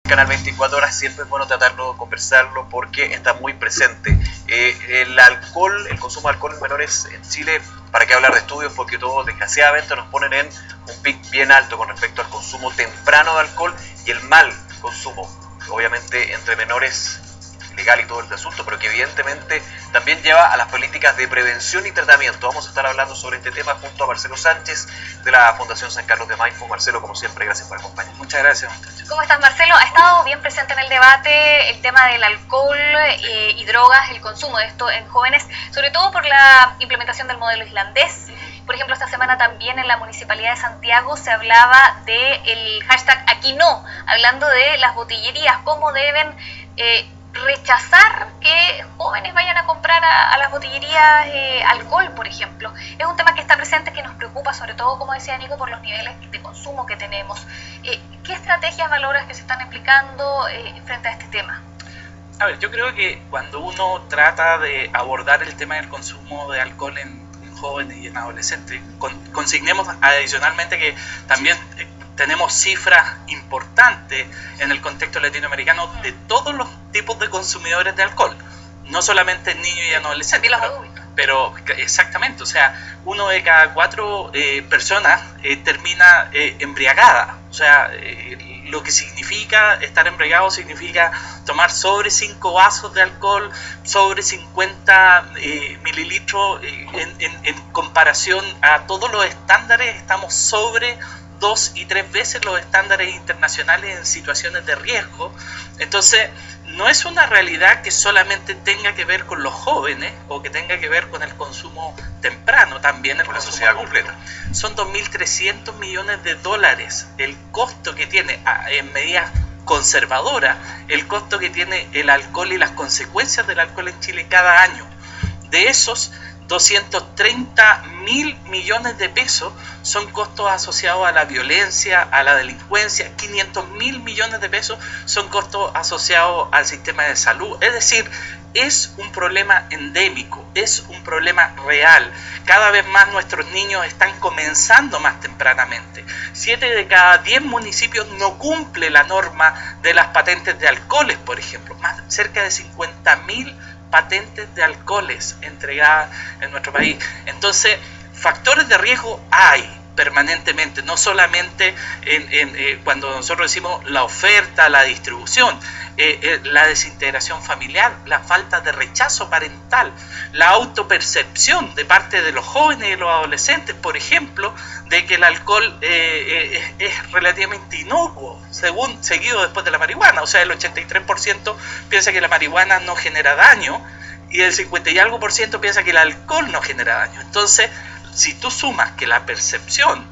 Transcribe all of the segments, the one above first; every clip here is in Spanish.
Canal 24 Horas siempre es bueno tratarlo, conversarlo, porque está muy presente. El alcohol, el consumo de alcohol en menores en Chile, ¿para qué hablar de estudios? Porque todos desgraciadamente nos ponen en un pic bien alto con respecto al consumo temprano de alcohol y el mal consumo, obviamente entre menores, legal y todo el asunto, pero que evidentemente también lleva a las políticas de prevención y tratamiento. Vamos a estar hablando sobre este tema junto a Marcelo Sánchez de la Fundación San Carlos de Maipo. Marcelo, como siempre, gracias por acompañarnos. Muchas gracias, muchachos. ¿Cómo estás, Marcelo? Ha estado bien presente en el debate el tema del alcohol y drogas, el consumo de esto en jóvenes, sobre todo por la implementación del modelo islandés. Por ejemplo, esta semana también en la Municipalidad de Santiago se hablaba del hashtag Aquí No, hablando de las botillerías, cómo deben rechazar que jóvenes vayan a comprar a las botillerías alcohol, por ejemplo. Es un tema que está presente, que nos preocupa, sobre todo, como decía Nico, por los niveles de consumo que tenemos. ¿Qué estrategias, valoras que se están aplicando frente a este tema? A ver, yo creo que cuando uno trata de abordar el tema del consumo de alcohol en jóvenes y en adolescentes, consignemos adicionalmente que también tenemos cifras importantes en el contexto latinoamericano de todos los tipos de consumidores de alcohol, no solamente niños y adolescentes, pero exactamente, o sea, 1 de cada 4 personas termina embriagada. O sea, lo que significa estar embriagado significa tomar sobre 5 vasos de alcohol, sobre 50 mililitros. En comparación a todos los estándares, estamos sobre 2 y 3 veces los estándares internacionales en situaciones de riesgo. Entonces, no es una realidad que solamente tenga que ver con los jóvenes o que tenga que ver con el consumo temprano, también con la sociedad completa. Son 2.300 millones de dólares el costo que tiene, en medidas conservadoras, el costo que tiene el alcohol y las consecuencias del alcohol en Chile cada año. De esos, 230.000 millones de pesos son costos asociados a la violencia, a la delincuencia. 500.000 millones de pesos son costos asociados al sistema de salud. Es decir, es un problema endémico, es un problema real. Cada vez más nuestros niños están comenzando más tempranamente. 7 de cada 10 municipios no cumple la norma de las patentes de alcoholes, por ejemplo. Cerca de 50.000 patentes de alcoholes entregadas en nuestro país. Entonces, factores de riesgo hay permanentemente, no solamente cuando nosotros decimos la oferta, la distribución, la desintegración familiar, la falta de rechazo parental, la autopercepción de parte de los jóvenes y de los adolescentes, por ejemplo, de que el alcohol es relativamente inocuo, seguido después de la marihuana. O sea, el 83% piensa que la marihuana no genera daño y el 50 y algo por ciento piensa que el alcohol no genera daño. Entonces, si tú sumas que la percepción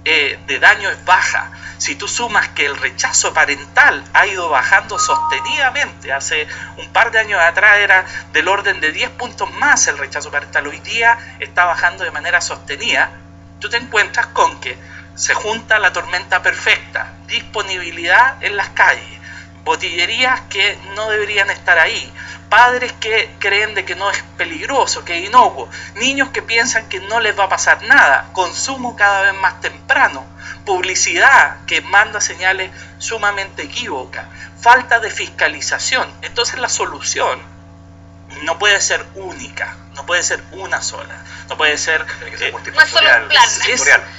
de daño es baja, si tú sumas que el rechazo parental ha ido bajando sostenidamente, hace un par de años atrás era del orden de 10 puntos más el rechazo parental, hoy día está bajando de manera sostenida, tú te encuentras con que se junta la tormenta perfecta: disponibilidad en las calles, botillerías que no deberían estar ahí, padres que creen de que no es peligroso, que es inocuo, niños que piensan que no les va a pasar nada, consumo cada vez más temprano, publicidad que manda señales sumamente equívocas, falta de fiscalización. Entonces la solución no puede ser única, no puede ser una sola, no puede ser multifactorial,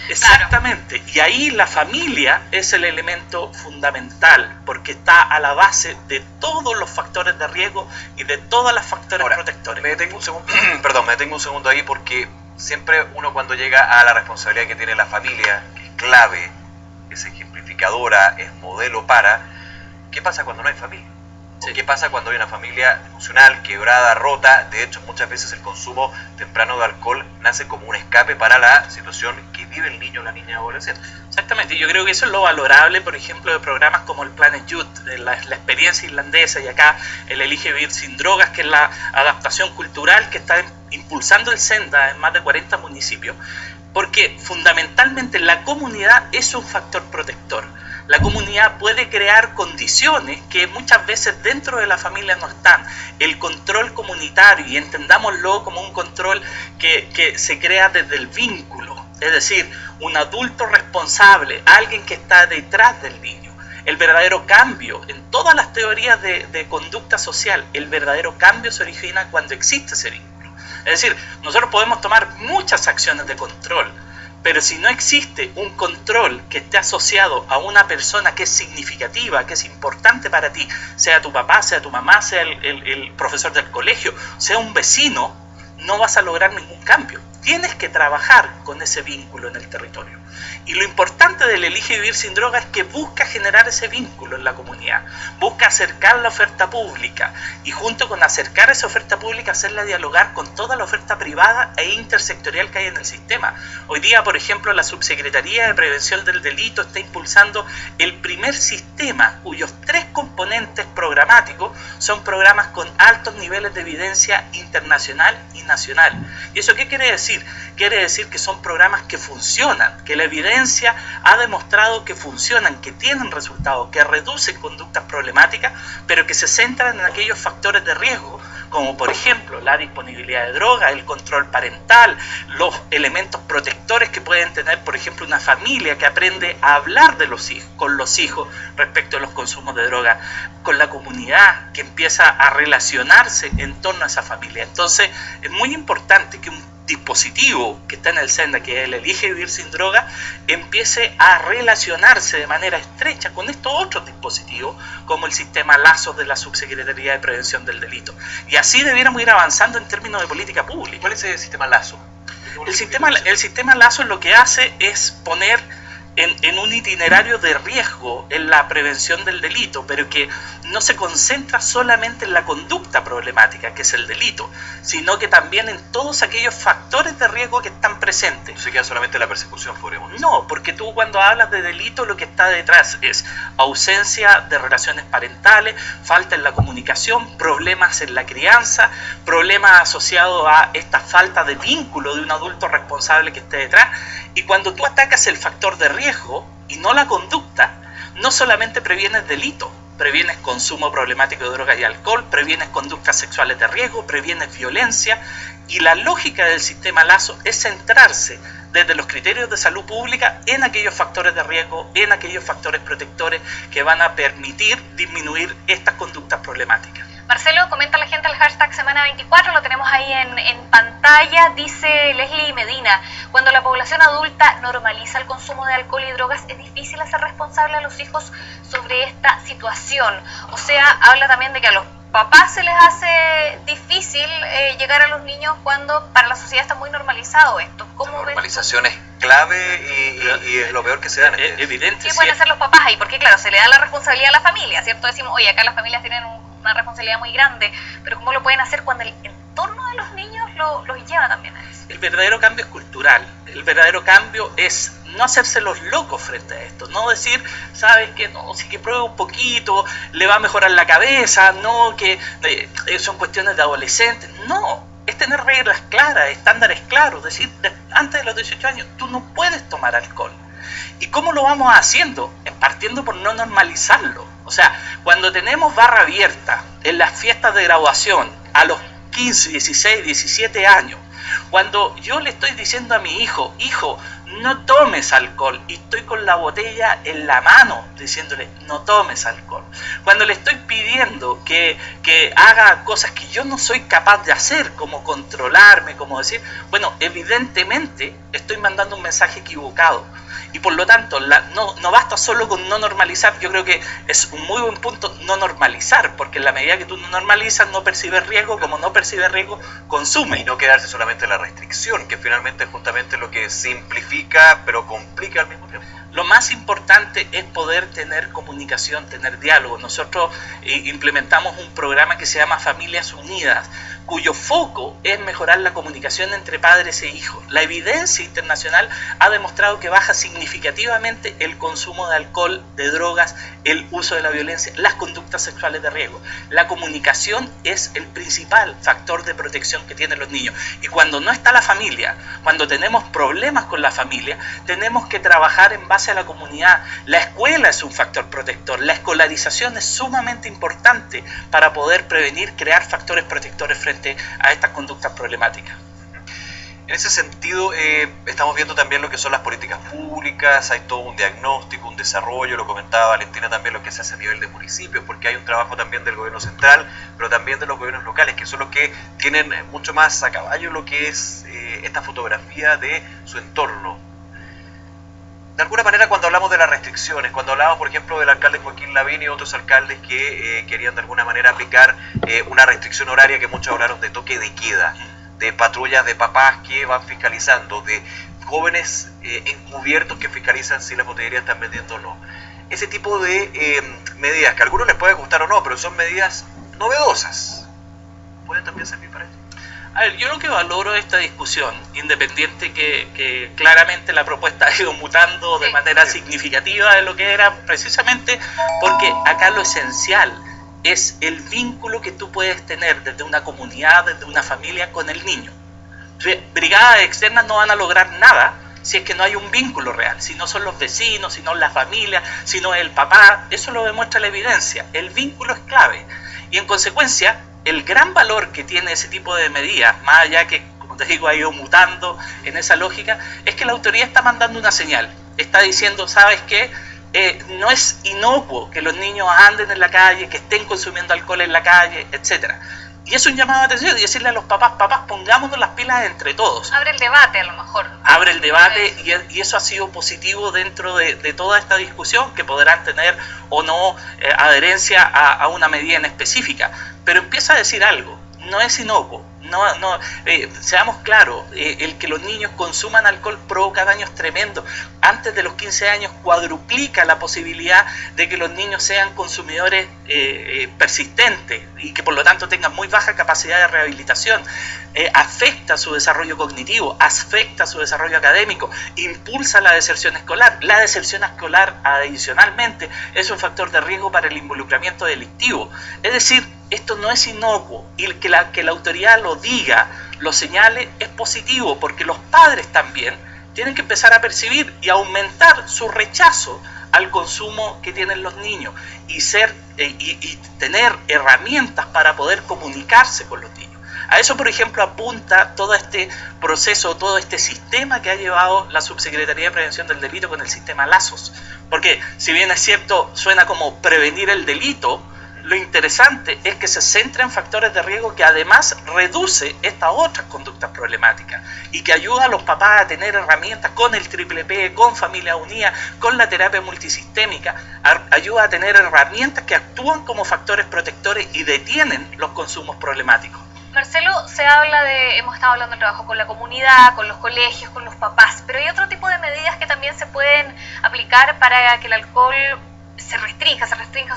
exactamente. Claro. Y ahí la familia es el elemento fundamental, porque está a la base de todos los factores de riesgo y de todos los factores protectores. Me detengo un segundo ahí, porque siempre uno, cuando llega a la responsabilidad que tiene la familia, que es clave, es ejemplificadora, es modelo para, ¿qué pasa cuando no hay familia? Sí. ¿Qué pasa cuando hay una familia emocional, quebrada, rota? De hecho, muchas veces el consumo temprano de alcohol nace como un escape para la situación que vive el niño o la niña adolescente. Exactamente, yo creo que eso es lo valorable, por ejemplo, de programas como el Planet Youth, la experiencia irlandesa, y acá el Elige Vivir Sin Drogas, que es la adaptación cultural que está impulsando el Senda en más de 40 municipios, porque fundamentalmente la comunidad es un factor protector. La comunidad puede crear condiciones que muchas veces dentro de la familia no están. El control comunitario, y entendámoslo como un control que se crea desde el vínculo, es decir, un adulto responsable, alguien que está detrás del niño. El verdadero cambio, en todas las teorías de conducta social, el verdadero cambio se origina cuando existe ese vínculo. Es decir, nosotros podemos tomar muchas acciones de control, pero si no existe un control que esté asociado a una persona que es significativa, que es importante para ti, sea tu papá, sea tu mamá, sea el profesor del colegio, sea un vecino, no vas a lograr ningún cambio. Tienes que trabajar con ese vínculo en el territorio. Y lo importante del Elige Vivir Sin Droga es que busca generar ese vínculo en la comunidad, busca acercar la oferta pública y junto con acercar esa oferta pública hacerla dialogar con toda la oferta privada e intersectorial que hay en el sistema. Hoy día, por ejemplo, la Subsecretaría de Prevención del Delito está impulsando el primer sistema cuyos 3 componentes programáticos son programas con altos niveles de evidencia internacional y nacional. ¿Y eso qué quiere decir? Quiere decir que son programas que funcionan, que la evidencia ha demostrado que funcionan, que tienen resultados, que reducen conductas problemáticas, pero que se centran en aquellos factores de riesgo, como por ejemplo la disponibilidad de droga, el control parental, los elementos protectores que pueden tener, por ejemplo, una familia que aprende a hablar de los hijos, con los hijos respecto a los consumos de droga, con la comunidad que empieza a relacionarse en torno a esa familia. Entonces, es muy importante que un dispositivo que está en el SENDA, que es el Elige Vivir Sin Droga, empiece a relacionarse de manera estrecha con estos otros dispositivos, como el sistema Lazos de la Subsecretaría de Prevención del Delito. Y así debiéramos ir avanzando en términos de política pública. ¿Cuál es el sistema Lazo? El sistema Lazos lo que hace es poner en un itinerario de riesgo en la prevención del delito, pero que no se concentra solamente en la conducta problemática, que es el delito, sino que también en todos aquellos factores de riesgo que están presentes. No se queda solamente la persecución, podríamos decir. No, porque tú cuando hablas de delito lo que está detrás es ausencia de relaciones parentales, falta en la comunicación, problemas en la crianza, problemas asociados a esta falta de vínculo de un adulto responsable que esté detrás. Y cuando tú atacas el factor de riesgo y no la conducta, no solamente previenes delito, previenes consumo problemático de drogas y alcohol, previenes conductas sexuales de riesgo, previenes violencia, y la lógica del sistema Lazo es centrarse desde los criterios de salud pública en aquellos factores de riesgo, en aquellos factores protectores que van a permitir disminuir estas conductas problemáticas. Marcelo, comenta la gente el hashtag Semana 24, lo tenemos ahí en pantalla. Dice Leslie Medina, cuando la población adulta normaliza el consumo de alcohol y drogas, es difícil hacer responsable a los hijos sobre esta situación. O sea, habla también de que a los papás se les hace difícil llegar a los niños cuando para la sociedad está muy normalizado esto. ¿Cómo la normalización es clave y es lo peor que se da. Evidente. ¿Qué pueden hacer los papás ahí? Porque claro, se le da la responsabilidad a la familia, ¿cierto? Decimos, oye, acá las familias tienen una responsabilidad muy grande, pero ¿cómo lo pueden hacer cuando el entorno de los niños los lleva también a eso? El verdadero cambio es cultural. El verdadero cambio es no hacerse los locos frente a esto, no decir, sabes que no, si que pruebe un poquito, le va a mejorar la cabeza, no, que son cuestiones de adolescentes, no, es tener reglas claras, estándares claros, decir, antes de los 18 años tú no puedes tomar alcohol. ¿Y cómo lo vamos haciendo? Partiendo por no normalizarlo. O sea, cuando tenemos barra abierta en las fiestas de graduación a los 15, 16, 17 años, cuando yo le estoy diciendo a mi hijo, no tomes alcohol, y estoy con la botella en la mano diciéndole, no tomes alcohol. Cuando le estoy pidiendo que haga cosas que yo no soy capaz de hacer, como controlarme, como decir, bueno, evidentemente estoy mandando un mensaje equivocado. Y por lo tanto, no basta solo con no normalizar. Yo creo que es un muy buen punto no normalizar, porque en la medida que tú no normalizas, no percibes riesgo, como no percibes riesgo, consume. Y no quedarse solamente en la restricción, que finalmente es justamente lo que simplifica, pero complica al mismo tiempo. Lo más importante es poder tener comunicación, tener diálogo. Nosotros implementamos un programa que se llama Familias Unidas, cuyo foco es mejorar la comunicación entre padres e hijos. La evidencia internacional ha demostrado que baja significativamente el consumo de alcohol, de drogas, el uso de la violencia, las conductas sexuales de riesgo. La comunicación es el principal factor de protección que tienen los niños. Y cuando no está la familia, cuando tenemos problemas con la familia, tenemos que trabajar en base a la comunidad. La escuela es un factor protector, la escolarización es sumamente importante para poder prevenir, crear factores protectores frente a estas conductas problemáticas. En ese sentido, estamos viendo también lo que son las políticas públicas, hay todo un diagnóstico, un desarrollo, lo comentaba Valentina también, lo que se hace a nivel de municipios, porque hay un trabajo también del gobierno central, pero también de los gobiernos locales, que son los que tienen mucho más a caballo lo que es esta fotografía de su entorno. De alguna manera, cuando hablamos de las restricciones, cuando hablamos, por ejemplo, del alcalde Joaquín Lavín y otros alcaldes que querían de alguna manera aplicar una restricción horaria, que muchos hablaron de toque de queda, de patrullas de papás que van fiscalizando, de jóvenes encubiertos que fiscalizan si las botillerías están vendiendo o no. Ese tipo de medidas, que a algunos les puede gustar o no, pero son medidas novedosas, pueden también servir para esto. A ver, yo lo que valoro de esta discusión, independiente que claramente la propuesta ha ido mutando de manera significativa de lo que era, precisamente porque acá lo esencial es el vínculo que tú puedes tener desde una comunidad, desde una familia con el niño. Brigadas externas no van a lograr nada si es que no hay un vínculo real, si no son los vecinos, si no es la familia, si no es el papá. Eso lo demuestra la evidencia. El vínculo es clave. Y en consecuencia, el gran valor que tiene ese tipo de medidas, más allá que, como te digo, ha ido mutando en esa lógica, es que la autoridad está mandando una señal. Está diciendo, ¿sabes qué? No es inocuo que los niños anden en la calle, que estén consumiendo alcohol en la calle, etc. Y es un llamado de atención y decirle a los papás, pongámonos las pilas entre todos. Abre el debate a lo mejor. Abre el debate y eso ha sido positivo dentro de toda esta discusión, que podrán tener o no adherencia a una medida en específica. Pero empieza a decir algo, no es inocuo. Seamos claros, el que los niños consuman alcohol provoca daños tremendos. Antes de los 15 años cuadruplica la posibilidad de que los niños sean consumidores persistentes y que por lo tanto tengan muy baja capacidad de rehabilitación. Afecta su desarrollo cognitivo, afecta su desarrollo académico, impulsa la deserción escolar. La deserción escolar, adicionalmente, es un factor de riesgo para el involucramiento delictivo. Es decir, esto no es inocuo, y que la autoridad lo diga, lo señale, es positivo, porque los padres también tienen que empezar a percibir y aumentar su rechazo al consumo que tienen los niños y tener herramientas para poder comunicarse con los niños. A eso, por ejemplo, apunta todo este proceso, todo este sistema que ha llevado la Subsecretaría de Prevención del Delito con el sistema Lazos. Porque, si bien es cierto, suena como prevenir el delito, lo interesante es que se centra en factores de riesgo que además reduce estas otras conductas problemáticas y que ayuda a los papás a tener herramientas con el TPP, con Familia Unida, con la terapia multisistémica, ayuda a tener herramientas que actúan como factores protectores y detienen los consumos problemáticos. Marcelo, hemos estado hablando del trabajo con la comunidad, con los colegios, con los papás, pero hay otro tipo de medidas que también se pueden aplicar para que el alcohol se restrinja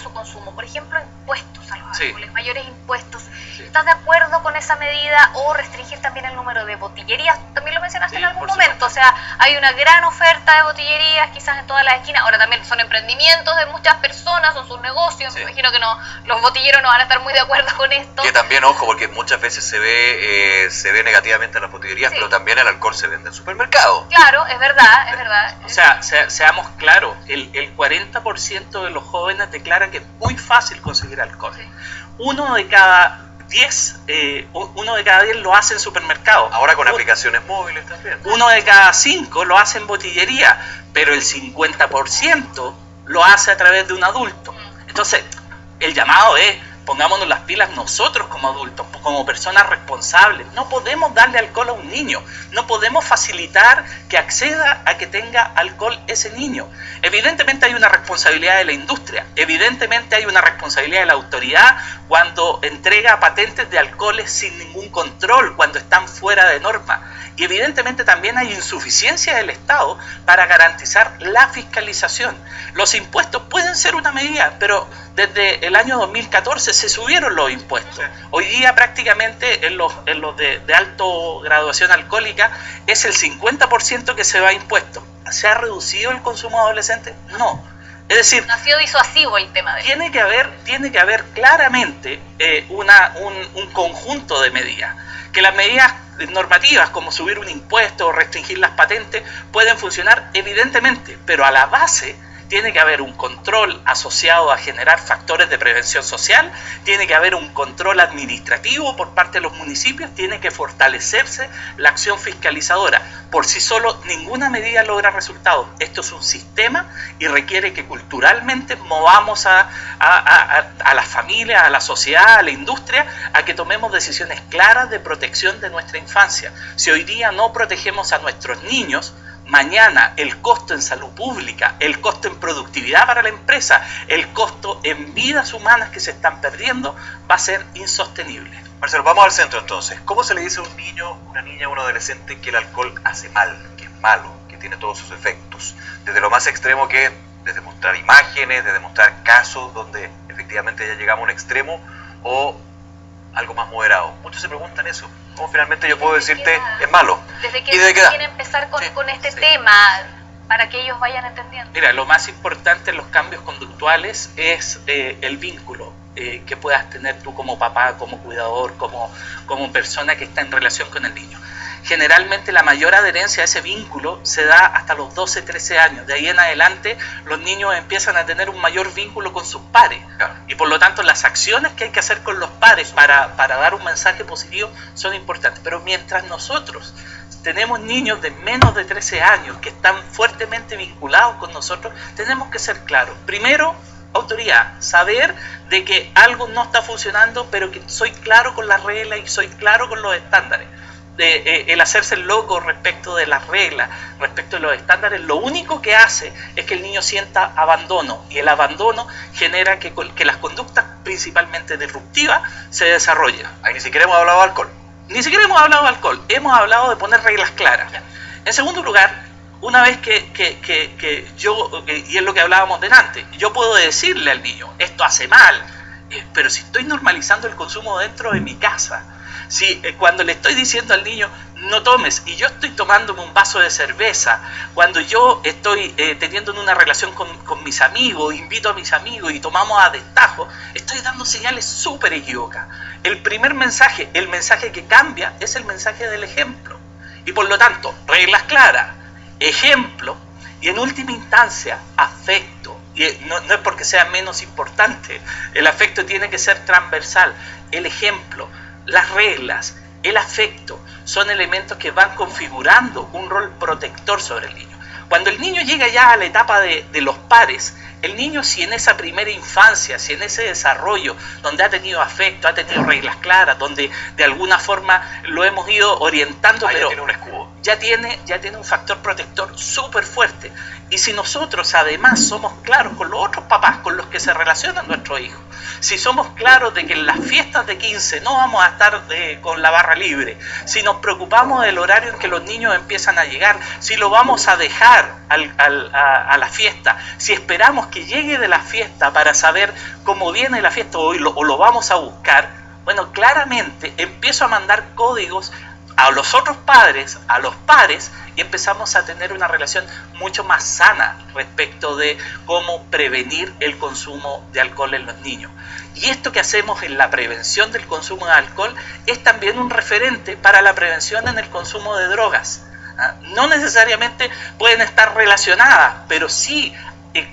su consumo. Por ejemplo, impuestos a los alcoholes, mayores impuestos. ¿Estás de acuerdo con esa medida? O restringir también el número de botillerías. También lo mencionaste en algún momento. O sea, hay una gran oferta de botillerías, quizás en todas las esquinas. Ahora también son emprendimientos de muchas personas, son sus negocios. Me imagino que los botilleros no van a estar muy de acuerdo con esto. Que también, ojo, porque muchas veces se ve negativamente en las botillerías, pero también el alcohol se vende en supermercados. Claro, es verdad. O sea, seamos claros, el 40% de los jóvenes declaran que es muy fácil conseguir alcohol. Uno de cada 10 lo hace en supermercados. Ahora con aplicaciones móviles también. Uno de cada 5 lo hace en botillería, pero el 50% lo hace a través de un adulto. Entonces, el llamado es, pongámonos las pilas nosotros como adultos, como personas responsables. No podemos darle alcohol a un niño, no podemos facilitar que acceda a que tenga alcohol ese niño. Evidentemente hay una responsabilidad de la industria, evidentemente hay una responsabilidad de la autoridad cuando entrega patentes de alcoholes sin ningún control, cuando están fuera de norma. Y evidentemente también hay insuficiencia del Estado para garantizar la fiscalización. Los impuestos pueden ser una medida, pero desde el año 2014 se subieron los impuestos. Hoy día prácticamente en los de alto graduación alcohólica es el 50% que se va a impuestos. ¿Se ha reducido el consumo adolescente? No. Es decir, no ha sido disuasivo el tema de tiene que haber claramente un conjunto de medidas. Que las medidas normativas como subir un impuesto o restringir las patentes pueden funcionar evidentemente, pero a la base tiene que haber un control asociado a generar factores de prevención social, tiene que haber un control administrativo por parte de los municipios, tiene que fortalecerse la acción fiscalizadora. Por sí solo ninguna medida logra resultados. Esto es un sistema y requiere que culturalmente movamos a las familias, a la sociedad, a la industria, a que tomemos decisiones claras de protección de nuestra infancia. Si hoy día no protegemos a nuestros niños, mañana el costo en salud pública, el costo en productividad para la empresa, el costo en vidas humanas que se están perdiendo va a ser insostenible. Marcelo, vamos al centro entonces. ¿Cómo se le dice a un niño, una niña, a un adolescente que el alcohol hace mal, que es malo, que tiene todos sus efectos? Desde lo más extremo que es desde mostrar imágenes, desde mostrar casos donde efectivamente ya llegamos a un extremo, o algo más moderado. Muchos se preguntan eso. ¿Cómo finalmente yo puedo decirte es malo? ¿Desde qué quieren empezar con este tema para que ellos vayan entendiendo? Mira, lo más importante en los cambios conductuales es el vínculo que puedas tener tú como papá, como cuidador, como persona que está en relación con el niño. Generalmente la mayor adherencia a ese vínculo se da hasta los 12, 13 años. De ahí en adelante los niños empiezan a tener un mayor vínculo con sus pares. Y por lo tanto las acciones que hay que hacer con los pares para dar un mensaje positivo son importantes. Pero mientras nosotros tenemos niños de menos de 13 años que están fuertemente vinculados con nosotros, tenemos que ser claros. Primero, autoridad, saber de que algo no está funcionando, pero que soy claro con las reglas y soy claro con los estándares. El hacerse loco respecto de las reglas, respecto de los estándares, lo único que hace es que el niño sienta abandono, y el abandono genera que las conductas principalmente disruptivas se desarrollen. Ahí ni siquiera hemos hablado de alcohol. Ni siquiera hemos hablado de alcohol, hemos hablado de poner reglas claras. En segundo lugar, una vez que yo, y es lo que hablábamos delante, yo puedo decirle al niño, esto hace mal, pero si estoy normalizando el consumo dentro de mi casa, si cuando le estoy diciendo al niño no tomes y yo estoy tomándome un vaso de cerveza, cuando yo estoy teniendo una relación con mis amigos, invito a mis amigos y tomamos a destajo, estoy dando señales súper equivocadas. El primer mensaje, el mensaje que cambia, es el mensaje del ejemplo. Y por lo tanto, reglas claras, ejemplo y en última instancia, afecto. Y no es porque sea menos importante, el afecto tiene que ser transversal. El ejemplo, las reglas, el afecto son elementos que van configurando un rol protector sobre el niño. Cuando el niño llega ya a la etapa de los pares, el niño, si en esa primera infancia, si en ese desarrollo donde ha tenido afecto, ha tenido reglas claras, donde de alguna forma lo hemos ido orientando, pero ya tiene un escudo. Ya tiene un factor protector súper fuerte. Y si nosotros además somos claros con los otros papás con los que se relacionan nuestros hijos, si somos claros de que en las fiestas de 15 no vamos a estar con la barra libre, si nos preocupamos del horario en que los niños empiezan a llegar, si lo vamos a dejar a la fiesta, si esperamos que llegue de la fiesta para saber cómo viene la fiesta o lo vamos a buscar, bueno, claramente empiezo a mandar códigos a los otros padres, a los pares, y empezamos a tener una relación mucho más sana respecto de cómo prevenir el consumo de alcohol en los niños. Y esto que hacemos en la prevención del consumo de alcohol es también un referente para la prevención en el consumo de drogas. No necesariamente pueden estar relacionadas, pero sí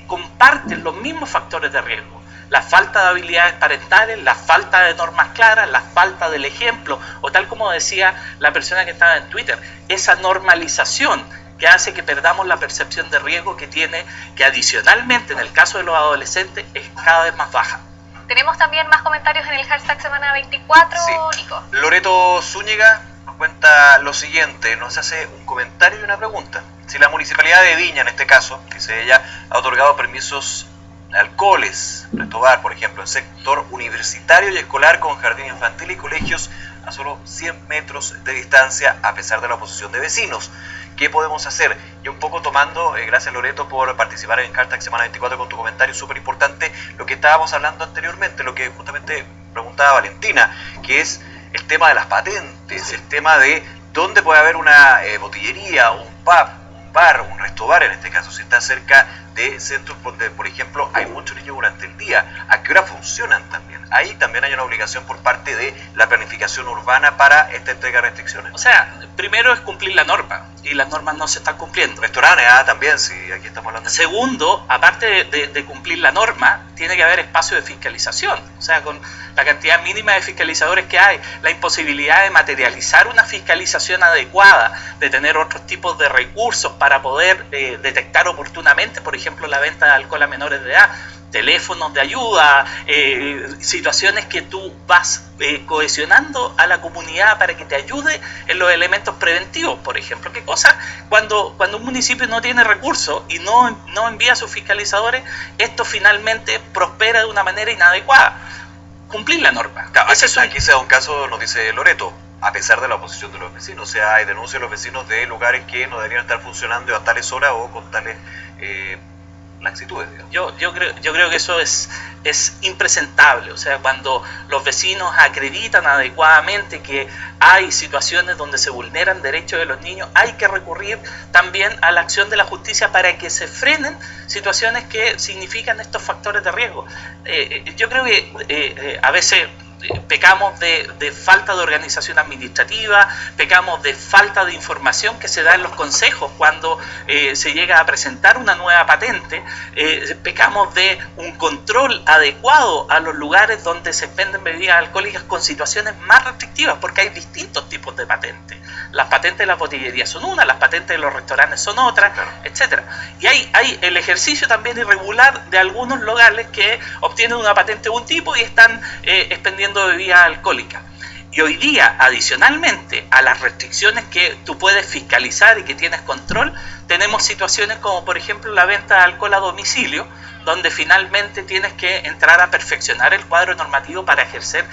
comparten los mismos factores de riesgo. La falta de habilidades parentales, la falta de normas claras, la falta del ejemplo, o tal como decía la persona que estaba en Twitter, esa normalización que hace que perdamos la percepción de riesgo que tiene, que adicionalmente en el caso de los adolescentes es cada vez más baja. Tenemos también más comentarios en el hashtag Semana 24, sí. Nico. Loreto Zúñiga nos cuenta lo siguiente, nos hace un comentario y una pregunta. Si la Municipalidad de Viña, en este caso, dice ella, ha otorgado permisos alcoholes, Resto Bar, por ejemplo, en sector universitario y escolar con jardín infantil y colegios a solo 100 metros de distancia a pesar de la oposición de vecinos. ¿Qué podemos hacer? Y un poco tomando, gracias Loreto por participar en hashtag Semana 24 con tu comentario súper importante, lo que estábamos hablando anteriormente, lo que justamente preguntaba Valentina, que es el tema de las patentes, el tema de dónde puede haber una botillería, un pub, un bar, un resto bar en este caso, si está cerca de centros donde, por ejemplo, hay muchos niños durante el día. ¿A qué hora funcionan también? Ahí también hay una obligación por parte de la planificación urbana para esta entrega de restricciones. O sea, primero es cumplir la norma, y las normas no se están cumpliendo. Restaurantes, también, sí, aquí estamos hablando. Segundo, aparte de cumplir la norma, tiene que haber espacio de fiscalización. O sea, con la cantidad mínima de fiscalizadores que hay, la imposibilidad de materializar una fiscalización adecuada, de tener otros tipos de recursos para poder detectar oportunamente, por ejemplo, la venta de alcohol a menores de edad, teléfonos de ayuda, situaciones que tú vas cohesionando a la comunidad para que te ayude en los elementos preventivos. Por ejemplo, ¿qué cosa? Cuando un municipio no tiene recursos y no envía a sus fiscalizadores, esto finalmente prospera de una manera inadecuada. Cumplir la norma. Claro, aquí se da un caso, nos dice Loreto, a pesar de la oposición de los vecinos. O sea, hay denuncias de los vecinos de lugares que no deberían estar funcionando a tales horas o con tales laxitudes, digamos. Yo creo que eso es impresentable. O sea, cuando los vecinos acreditan adecuadamente que hay situaciones donde se vulneran derechos de los niños, hay que recurrir también a la acción de la justicia para que se frenen situaciones que significan estos factores de riesgo. Yo creo que a veces pecamos de falta de organización administrativa, pecamos de falta de información que se da en los consejos cuando se llega a presentar una nueva patente, pecamos de un control adecuado a los lugares donde se venden bebidas alcohólicas con situaciones más restrictivas, porque hay distintos tipos de patentes. Las patentes de la botillería son una, las patentes de los restaurantes son otra, etcétera. Y hay el ejercicio también irregular de algunos locales que obtienen una patente de un tipo y están expendiendo bebida alcohólica. Y hoy día, adicionalmente a las restricciones que tú puedes fiscalizar y que tienes control, tenemos situaciones como por ejemplo la venta de alcohol a domicilio, donde finalmente tienes que entrar a perfeccionar el cuadro normativo para ejercer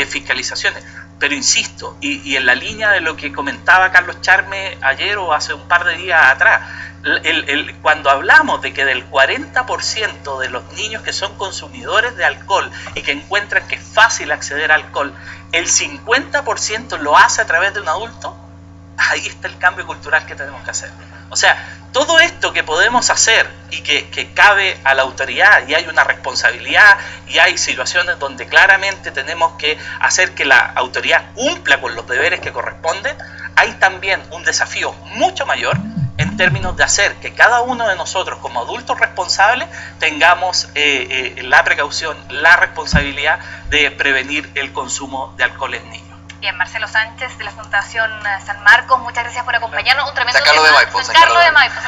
fiscalizaciones. Pero insisto, y en la línea de lo que comentaba Carlos Charme ayer o hace un par de días atrás, cuando hablamos de que del 40% de los niños que son consumidores de alcohol y que encuentran que es fácil acceder al alcohol, el 50% lo hace a través de un adulto, ahí está el cambio cultural que tenemos que hacer. O sea, todo esto que podemos hacer y que cabe a la autoridad, y hay una responsabilidad y hay situaciones donde claramente tenemos que hacer que la autoridad cumpla con los deberes que corresponden, hay también un desafío mucho mayor en términos de hacer que cada uno de nosotros como adultos responsables tengamos la precaución, la responsabilidad de prevenir el consumo de alcohol en niños. Bien, Marcelo Sánchez de la Fundación San Marcos, muchas gracias por acompañarnos. Un tremendo San Carlos tema, de Maipo, San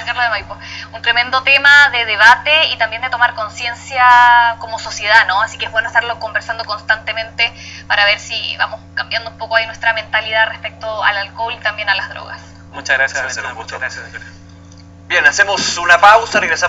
Carlos de Maipo. Un tremendo tema de debate y también de tomar conciencia como sociedad, ¿no? Así que es bueno estarlo conversando constantemente para ver si vamos cambiando un poco ahí nuestra mentalidad respecto al alcohol y también a las drogas. Muchas gracias. Bien, hacemos una pausa, regresamos.